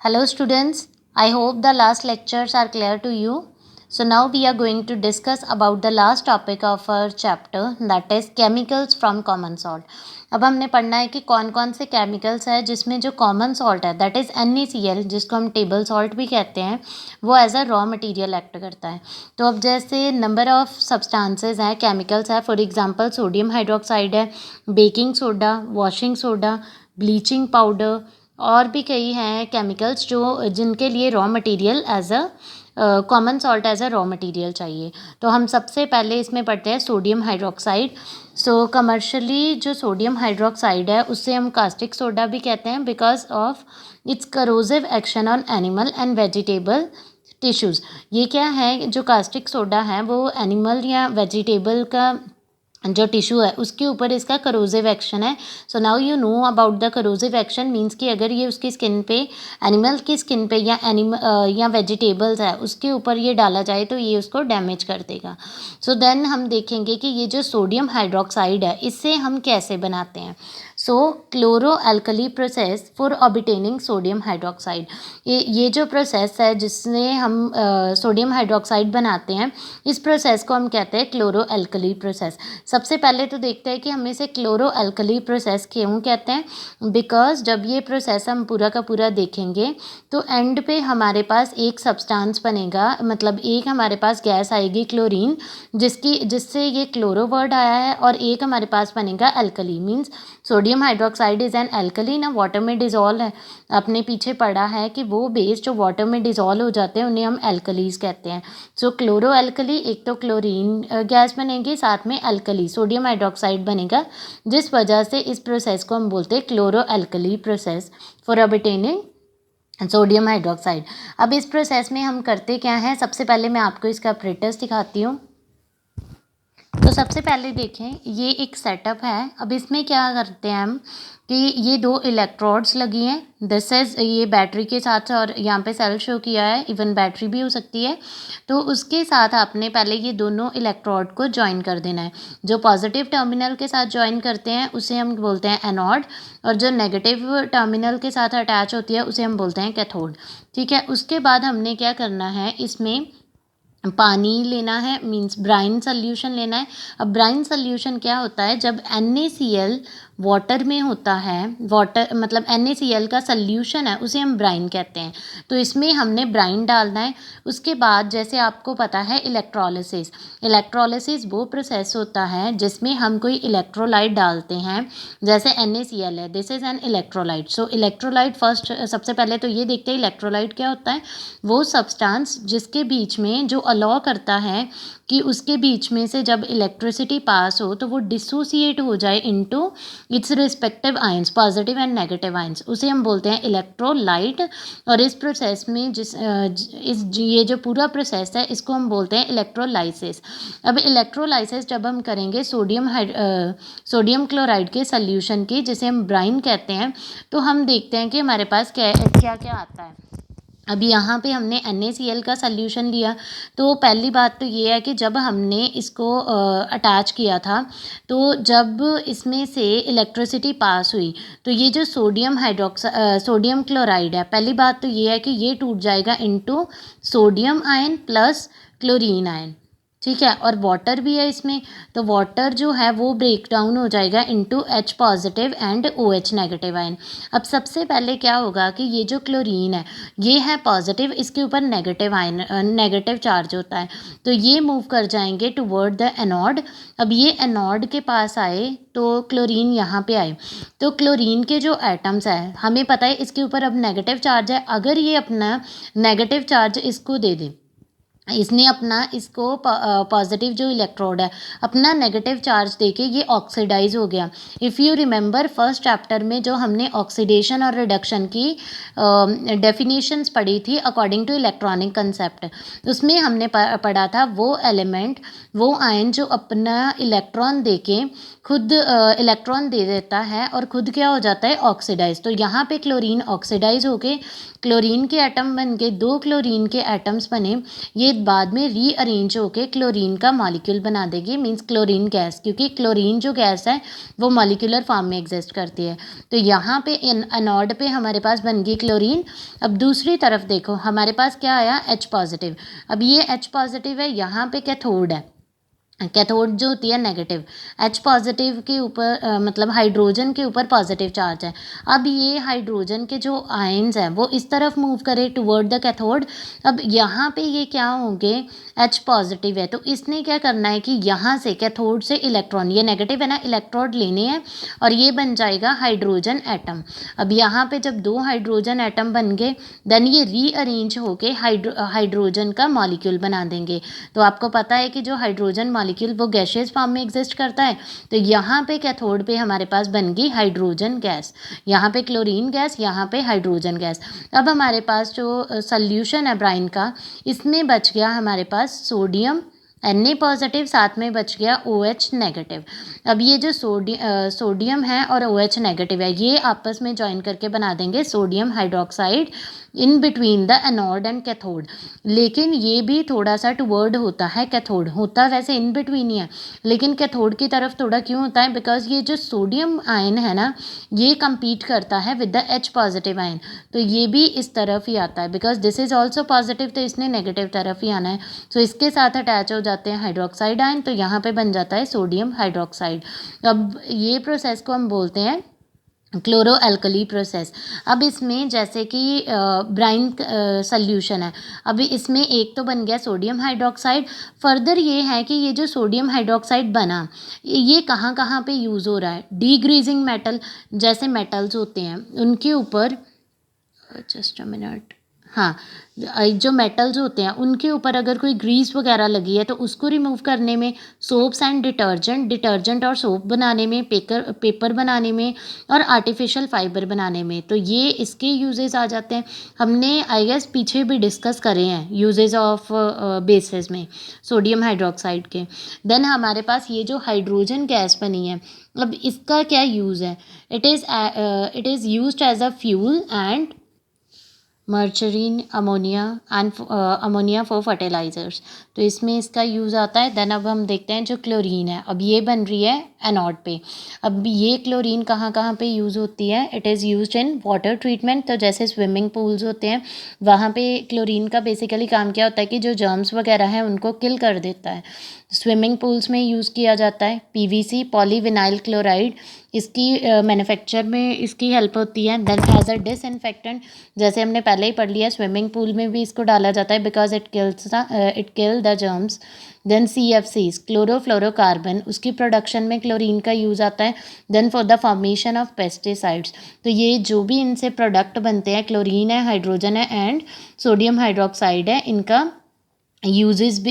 Hello students, I hope the last lectures are clear to you. So now we are going to discuss about the last topic of our chapter, that is chemicals from common salt. अब हमने पढ़ना है कि कौन कौन से chemicals है जिसमें जो कॉमन सॉल्ट है दैट इज़ NaCl, जिसको हम टेबल सॉल्ट भी कहते हैं, वो as a raw material act करता है. तो अब जैसे नंबर ऑफ सब्सटेंसेस हैं, केमिकल्स है, फॉर एग्जांपल सोडियम हाइड्रोक्साइड है, baking soda, washing soda, bleaching powder और भी कई हैं केमिकल्स जो जिनके लिए raw material as a common salt as a raw material चाहिए. तो हम सबसे पहले इसमें पढ़ते हैं सोडियम हाइड्रोक्साइड. सो कमर्शियली जो सोडियम हाइड्रोक्साइड है उससे हम कास्टिक सोडा भी कहते हैं because of its करोजिव action on animal and vegetable tissues. ये क्या है, जो कास्टिक सोडा है वो एनिमल या वेजिटेबल का जो टिश्यू है उसके ऊपर इसका करोजिव एक्शन है. So now you know about the करोजिव action means कि अगर ये उसकी स्किन पे, एनिमल की स्किन पे या वेजिटेबल्स है उसके ऊपर ये डाला जाए तो ये उसको डैमेज कर देगा. सो देन हम देखेंगे कि ये जो सोडियम हाइड्रोक्साइड है इससे हम कैसे बनाते हैं. So chloro alkali process for obtaining sodium hydroxide, ये जो प्रोसेस है जिससे हम सोडियम हाइड्रोक्साइड बनाते हैं, इस प्रोसेस को हम कहते हैं क्लोरो अल्कली प्रोसेस. सबसे पहले तो देखते हैं कि हम इसे क्लोरो अल्कली प्रोसेस क्यों कहते हैं. बिकॉज जब ये प्रोसेस हम पूरा का पूरा देखेंगे तो एंड पे हमारे पास एक सब्सटेंस बनेगा, मतलब एक हमारे पास गैस आएगी क्लोरीन, जिससे ये क्लोरो वर्ड आया है, और एक हमारे पास बनेगा alkali. Means sodium hydroxide is an alkali ना, वाटर में डिज़ोल्व है. अपने पीछे पढ़ा है कि वो बेस जो वाटर में डिज़ोल्व हो जाते हैं उन्हें हम अल्कलीज कहते हैं. सो क्लोरो अल्कली, एक तो क्लोरीन गैस बनेगी, साथ में अल्कली सोडियम हाइड्रोक्साइड बनेगा, जिस वजह से इस प्रोसेस को हम बोलते हैं chloro alkali process for obtaining sodium hydroxide. अब इस प्रोसेस में हम करते क्या हैं, सबसे पहले मैं आपको इसका ऑपरेटर्स दिखाती हूँ. तो सबसे पहले देखें, ये एक सेटअप है. अब इसमें क्या करते हैं हम कि ये दो इलेक्ट्रोड्स लगी हैं. दिस इज़ ये बैटरी के साथ, और यहाँ पे सेल शो किया है, इवन बैटरी भी हो सकती है. तो उसके साथ आपने पहले ये दोनों इलेक्ट्रोड को ज्वाइन कर देना है. जो पॉजिटिव टर्मिनल के साथ ज्वाइन करते हैं उसे हम बोलते हैं एनोड, और जो नेगेटिव टर्मिनल के साथ अटैच होती है उसे हम बोलते हैं कैथोड. ठीक है. उसके बाद हमने क्या करना है, इसमें पानी लेना है, मींस ब्राइन सोल्यूशन लेना है. अब ब्राइन सोल्यूशन क्या होता है, जब NaCl वाटर में होता है, वाटर मतलब NaCl का सोल्यूशन है उसे हम ब्राइन कहते हैं. तो इसमें हमने ब्राइन डालना है. उसके बाद जैसे आपको पता है इलेक्ट्रोलिसिस, इलेक्ट्रोलिसिस वो प्रोसेस होता है जिसमें हम कोई इलेक्ट्रोलाइट डालते हैं. जैसे NaCl है, this is an electrolyte. So electrolyte first, सबसे पहले तो ये देखते हैं इलेक्ट्रोलाइट क्या होता है. वो सब्सटेंस जिसके बीच में जो अलाउ करता है कि उसके बीच में से जब इलेक्ट्रिसिटी पास हो तो वो डिसोसिएट हो जाए into its respective ions, positive and negative ions, उसे हम बोलते हैं इलेक्ट्रोलाइट. और इस प्रोसेस में ये जो पूरा प्रोसेस है इसको हम बोलते हैं इलेक्ट्रोलाइसिस. अब इलेक्ट्रोलाइसिस जब हम करेंगे सोडियम क्लोराइड के सोल्यूशन की, जिसे हम ब्राइन कहते हैं, तो हम देखते हैं कि हमारे पास क्या क्या आता है. अब यहाँ पे हमने NaCl का सल्यूशन लिया. तो पहली बात तो ये है कि जब हमने इसको अटैच किया था, तो जब इसमें से इलेक्ट्रिसिटी पास हुई तो ये जो सोडियम क्लोराइड है, पहली बात तो ये है कि ये टूट जाएगा into sodium ion plus chlorine ion. ठीक है. और वाटर भी है इसमें, तो वाटर जो है वो ब्रेक डाउन हो जाएगा into H positive and OH negative ion. अब सबसे पहले क्या होगा कि ये जो क्लोरीन है ये है पॉजिटिव, इसके ऊपर नेगेटिव आयन, नेगेटिव चार्ज होता है, तो ये मूव कर जाएंगे टुवर्ड द एनोड. अब ये एनोड के पास आए तो क्लोरीन यहाँ पे आए, तो क्लोरीन के जो एटम्स है, हमें पता है इसके ऊपर अब नेगेटिव चार्ज है. अगर ये अपना नेगेटिव चार्ज इसको दे दे, इसने अपना इसको पॉजिटिव जो इलेक्ट्रोड है अपना नेगेटिव चार्ज देके ये ऑक्सीडाइज हो गया. If you remember first chapter में जो हमने ऑक्सीडेशन और रिडक्शन की डेफिनेशंस पढ़ी थी अकॉर्डिंग टू इलेक्ट्रॉनिक कंसेप्ट, उसमें हमने पढ़ा था वो एलिमेंट, वो आयन जो अपना इलेक्ट्रॉन देके खुद इलेक्ट्रॉन दे देता है और खुद क्या हो जाता है, ऑक्सीडाइज। तो यहाँ पे क्लोरीन ऑक्सीडाइज होके क्लोरीन के एटम बन के 2 क्लोरीन के एटम्स बने, ये बाद में रीअरेंज होके क्लोरीन का मॉलिक्यूल बना देगी, मीन्स क्लोरीन गैस, क्योंकि क्लोरीन जो गैस है वो मॉलिक्यूलर फॉर्म में एग्जिस्ट करती है। तो यहाँ पे एनोड पे हमारे पास बन गई क्लोरीन। अब दूसरी तरफ देखो हमारे पास क्या आया, H पॉजिटिव। अब ये H पॉजिटिव है, यहाँ पे कैथोड है, कैथोड जो होती है नेगेटिव, H पॉजिटिव के ऊपर मतलब हाइड्रोजन के ऊपर पॉजिटिव चार्ज है। अब ये हाइड्रोजन के जो आयन्स हैं वो इस तरफ मूव करे टुवर्ड द कैथोड। अब यहाँ पे ये क्या होंगे, H पॉजिटिव है, तो इसने क्या करना है कि यहाँ से कैथोड से इलेक्ट्रॉन, ये नेगेटिव है ना, इलेक्ट्रॉन लेने हैं और ये बन जाएगा हाइड्रोजन एटम। अब यहाँ पे जब 2 हाइड्रोजन एटम बन गए देन ये रीअरेंज होके हाइड्रोजन का मॉलिक्यूल बना देंगे। तो आपको पता है कि जो हाइड्रोजन मॉलिक्यूल वो गैसियस फॉर्म में एग्जिस्ट करता है। तो यहाँ पे कैथोड पे हमारे पास बन गई हाइड्रोजन गैस, यहाँ पे क्लोरीन गैस, यहाँ पे हाइड्रोजन गैस। अब हमारे पास जो सॉल्यूशन है ब्राइन का, इसमें बच गया हमारे पास सोडियम Na पॉजिटिव, साथ में बच गया OH नेगेटिव। अब ये जो सोडियम है और OH नेगेटिव है ये आपस में ज्वाइन करके बना देंगे sodium hydroxide in between the anode and cathode. लेकिन ये भी थोड़ा सा टुवर्ड होता है कैथोड, होता वैसे इन बिटवीन ही है लेकिन कैथोड की तरफ थोड़ा क्यों होता है, बिकॉज ये जो सोडियम आयन है ना ये compete करता है with the H positive ion. तो ये भी इस तरफ ही आता है, because this is also positive, तो इसने नेगेटिव तरफ ही आना है। तो इसके साथ अटैच हो जाते हैं हाइड्रोक्साइड आयन, तो यहाँ पे बन जाता है सोडियम हाइड्रोक्साइड। अब ये प्रोसेस को हम बोलते हैं क्लोरो अल्कली प्रोसेस। अब इसमें जैसे कि ब्राइन सॉल्यूशन है, अभी इसमें एक तो बन गया सोडियम हाइड्रोक्साइड। फर्दर ये है कि ये जो सोडियम हाइड्रोक्साइड बना ये कहाँ कहाँ पे यूज़ हो रहा है, डीग्रीजिंग मेटल, जैसे मेटल्स होते हैं उनके ऊपर, जस्ट अ मिनट, हाँ, जो मेटल्स होते हैं उनके ऊपर अगर कोई ग्रीस वगैरह लगी है तो उसको रिमूव करने में, सोप्स एंड डिटर्जेंट और सोप बनाने में, पेपर बनाने में और आर्टिफिशियल फाइबर बनाने में, तो ये इसके यूजेस आ जाते हैं। हमने आई गेस पीछे भी डिस्कस करे हैं यूजेस ऑफ बेसिस में सोडियम हाइड्रोक्साइड के। देन हमारे पास ये जो हाइड्रोजन गैस बनी है, अब इसका क्या यूज़ है, it is used as a fuel and margarine ammonia for fertilisers, तो इसमें इसका यूज़ आता है। देन अब हम देखते हैं जो क्लोरीन है, अब ये बन रही है एनोड पे। अब ये क्लोरीन कहाँ कहाँ पे यूज़ होती है, it is used in water treatment. तो जैसे स्विमिंग पूल्स होते हैं वहाँ पे क्लोरीन का बेसिकली काम क्या होता है कि जो जर्म्स वगैरह हैं उनको किल कर देता है। स्विमिंग पूल्स में यूज़ किया जाता है। PVC पॉलीविनाइल क्लोराइड, इसकी मैन्युफैक्चर में इसकी हेल्प होती है। देन एज अ डिसइंफेक्टेंट, जैसे हमने पहले ही पढ़ लिया स्विमिंग पूल में भी इसको डाला जाता है because it kill the germs. Then CFCs chlorofluorocarbon, उसकी प्रोडक्शन में क्लोरीन का यूज़ आता है। Then for the formation of pesticides, तो ये जो भी इनसे प्रोडक्ट बनते हैं, क्लोरीन है, हाइड्रोजन है एंड सोडियम हाइड्रोक्साइड है, इनका यूजेस भी